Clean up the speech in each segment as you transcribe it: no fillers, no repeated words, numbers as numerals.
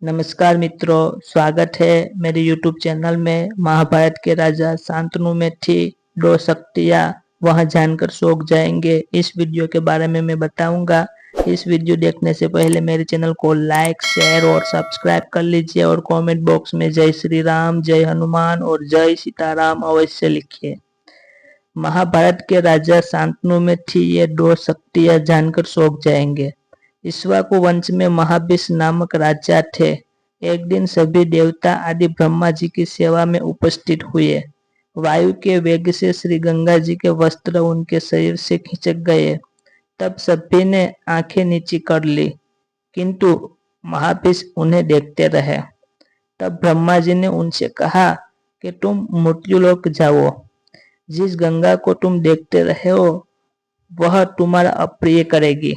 नमस्कार मित्रों, स्वागत है मेरे YouTube चैनल में। महाभारत के राजा शांतनु में थी 2 शक्तियाँ, वह जानकर चौंक जाएंगे। इस वीडियो के बारे में मैं बताऊंगा। इस वीडियो देखने से पहले मेरे चैनल को लाइक, शेयर और सब्सक्राइब कर लीजिए और कमेंट बॉक्स में जय श्री राम, जय हनुमान और जय सीताराम अवश्य लिखिए। महाभारत के राजा शांतनु में थी ये 2 शक्तियाँ, जानकर चौंक जाएंगे। इक्ष्वाकु वंश में महाबीस नामक राजा थे। एक दिन सभी देवता आदि ब्रह्मा जी की सेवा में उपस्थित हुए। वायु के वेग से श्री गंगा जी के वस्त्र उनके शरीर से खिंचक गए। तब सभी ने आंखें नीची कर ली, किंतु महाबीस उन्हें देखते रहे। तब ब्रह्मा जी ने उनसे कहा कि तुम मृत्युलोक जाओ। जिस गंगा को तुम देखते रहे हो वह तुम्हारा अप्रिय करेगी।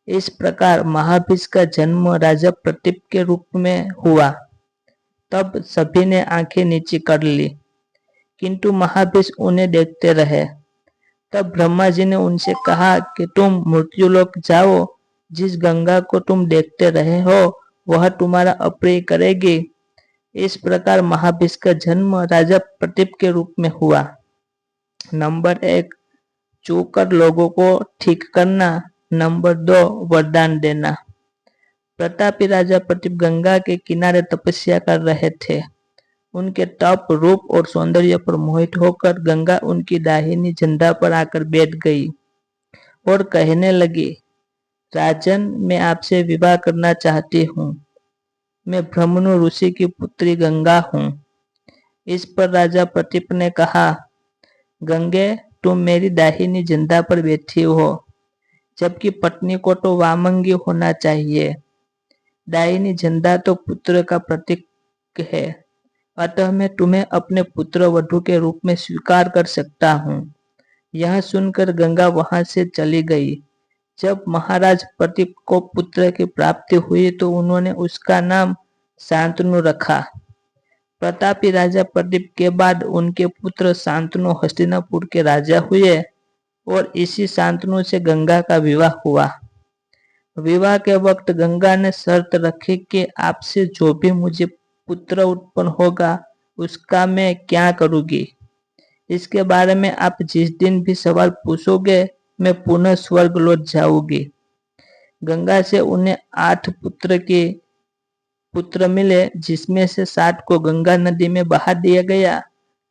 इस प्रकार महाबीस का जन्म राजा प्रतीप के रूप में हुआ। तब सभी ने आंखें नीची कर ली, किंतु महाबीस उन्हें देखते रहे। तब ब्रह्मा जी ने उनसे कहा कि तुम मृत्युलोक जाओ। जिस गंगा को तुम देखते रहे हो वह तुम्हारा अप्रिय करेगी। इस प्रकार महाबीस का जन्म राजा प्रतीप के रूप में हुआ। नंबर 1, चूकर लोगों को ठीक करना। नंबर 2, वरदान देना। प्रतापी राजा प्रतीप गंगा के किनारे तपस्या कर रहे थे। उनके तप, रूप और सौंदर्य पर मोहित होकर गंगा उनकी दाहिनी जंघा पर आकर बैठ गई और कहने लगी, राजन, मैं आपसे विवाह करना चाहती हूँ। मैं ब्रह्मनु ऋषि की पुत्री गंगा हूँ। इस पर राजा प्रतीप ने कहा, गंगे, तुम मेरी दाहिनी जंघा पर बैठी हो, जबकि पत्नी को तो वामंगी होना चाहिए। दाहिनी जंघा तो पुत्र का प्रतीक है, अतः मैं तुम्हें अपने पुत्र वधू के रूप में स्वीकार कर सकता हूँ। यह सुनकर गंगा वहां से चली गई। जब महाराज प्रतीप को पुत्र की प्राप्ति हुई तो उन्होंने उसका नाम शांतनु रखा। प्रतापी राजा प्रदीप के बाद उनके पुत्र शांतनु हस्तिनापुर के राजा हुए और इसी शांतनु से गंगा का विवाह हुआ। विवाह के वक्त गंगा ने शर्त रखी कि आपसे जो भी मुझे पुत्र उत्पन्न होगा उसका मैं क्या करूंगी। इसके बारे में आप जिस दिन भी सवाल पूछोगे मैं पुनः स्वर्ग लौट जाऊंगी। गंगा से उन्हें 8 पुत्र मिले, जिसमें से 7 को गंगा नदी में बहा दिया गया।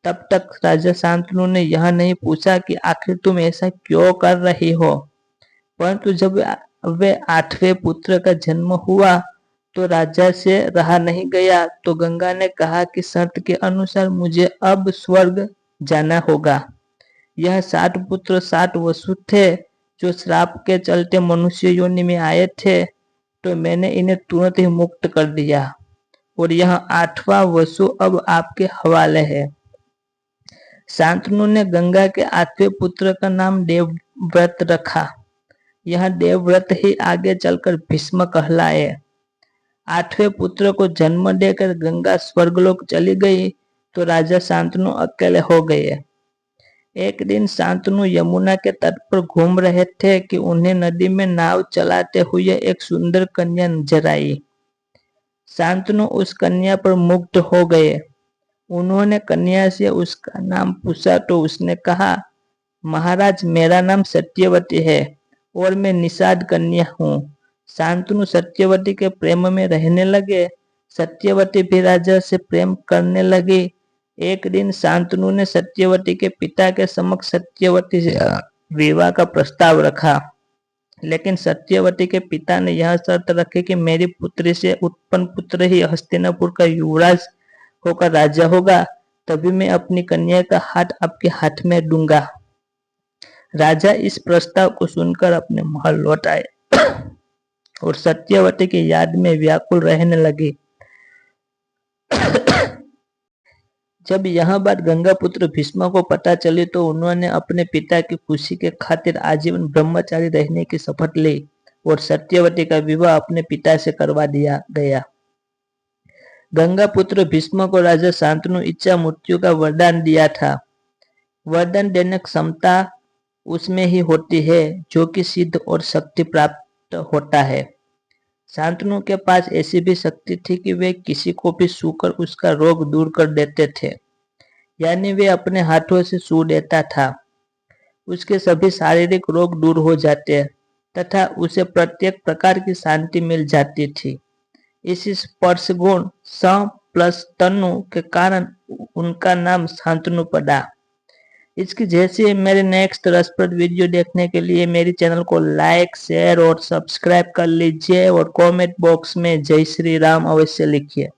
तब तक राजा शांतनु ने यह नहीं पूछा कि आखिर तुम ऐसा क्यों कर रही हो। परंतु जब वे 8वें पुत्र का जन्म हुआ तो राजा से रहा नहीं गया, तो गंगा ने कहा कि शर्त के अनुसार मुझे अब स्वर्ग जाना होगा। यह 7 पुत्र 7 वसु थे जो श्राप के चलते मनुष्य योनि में आए थे, तो मैंने इन्हें तुरंत ही मुक्त कर दिया और यह 8वां वसु अब आपके हवाले है। शांतनु ने गंगा के 8वें पुत्र का नाम देवव्रत रखा। यह देवव्रत ही आगे चलकर भीष्म कहलाए। 8वें पुत्र को जन्म देकर गंगा स्वर्गलोक चली गई तो राजा शांतनु अकेले हो गए। एक दिन शांतनु यमुना के तट पर घूम रहे थे कि उन्हें नदी में नाव चलाते हुए एक सुंदर कन्या नजर आई। शांतनु उस कन्या पर मुग्ध हो गए। उन्होंने कन्या से उसका नाम पूछा तो उसने कहा, महाराज, मेरा नाम सत्यवती है और मैं निषाद कन्या हूँ। शांतनु सत्यवती के प्रेम में रहने लगे। सत्यवती भी राजा से प्रेम करने लगी। एक दिन शांतनु ने सत्यवती के पिता के समक्ष सत्यवती से विवाह का प्रस्ताव रखा, लेकिन सत्यवती के पिता ने यह शर्त रखी कि मेरी पुत्री से उत्पन्न पुत्र ही हस्तिनापुर का युवराज होकर राजा होगा, तभी मैं अपनी कन्या का हाथ आपके हाथ में दूंगा। राजा इस प्रस्ताव को सुनकर अपने महल लौट आए और सत्यवती की याद में व्याकुल रहने लगे। जब यह बात गंगा पुत्र भीष्म को पता चली तो उन्होंने अपने पिता की खुशी के खातिर आजीवन ब्रह्मचारी रहने की शपथ ली और सत्यवती का विवाह अपने पिता से करवा दिया गया। गंगा पुत्र भीष्म को राजा शांतनु इच्छा मृत्यु का वरदान दिया था। वरदान देने की क्षमता उसमें ही होती है जो कि सिद्ध और शक्ति प्राप्त होता है। शांतनु के पास ऐसी भी शक्ति थी कि वे किसी को भी छूकर उसका रोग दूर कर देते थे, यानी वे अपने हाथों से छू देता था, उसके सभी शारीरिक रोग दूर हो जाते तथा उसे प्रत्येक प्रकार की शांति मिल जाती थी। इसी स्पर्श गुण स प्लस तनु के कारण उनका नाम शांतनु पड़ा। इसकी जैसे मेरे नेक्स्ट रसप्रद वीडियो देखने के लिए मेरी चैनल को लाइक, शेयर और सब्सक्राइब कर लीजिए और कमेंट बॉक्स में जय श्री राम अवश्य लिखिए।